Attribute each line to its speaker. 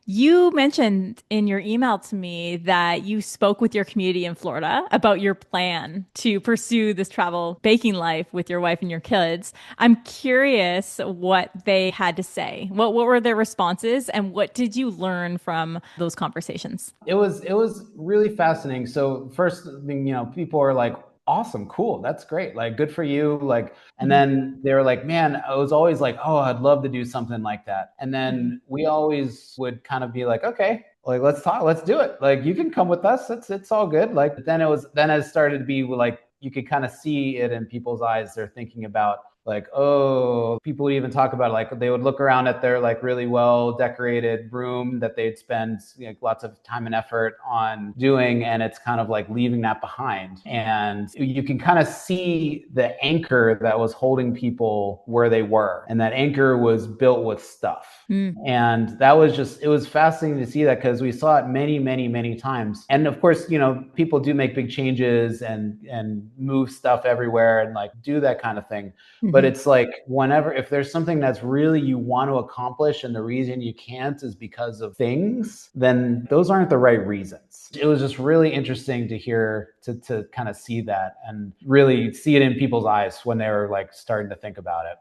Speaker 1: You mentioned in your email to me that you spoke with your community in Florida about your plan to pursue this travel baking life with your wife and your kids. I'm curious what they had to say. What were their responses and what did you learn from those conversations?
Speaker 2: It was really fascinating. So first thing, people are like, awesome, cool, that's great, like good for you. Like, and
Speaker 1: Mhm,
Speaker 2: then they were like, man, I was always like, oh, I'd love to do something like that. And
Speaker 1: mhm,
Speaker 2: then we always would kind of be like, okay, like let's talk, let's do it. Like you can come with us. It's all good. Like then it started to be like you could kind of see it in people's eyes. They're thinking about like, oh, people would even talk about like they would look around at their like really well decorated room that they'd spend lots of time and effort on doing, and it's kind of like leaving that behind. And you can kind of see the anchor that was holding people where they were, and that anchor was built with stuff.
Speaker 1: mm,
Speaker 2: And that was just, it was fascinating to see that because we saw it many, many, many times. And of course, people do make big changes and move stuff everywhere and like do that kind of thing. But
Speaker 1: mhm.
Speaker 2: it's like whenever, if there's something that's really you want to accomplish and the reason you can't is because of things, then those aren't the right reasons. It was just really interesting to hear, to kind of see that and really see it in people's eyes when they were like starting to think about it.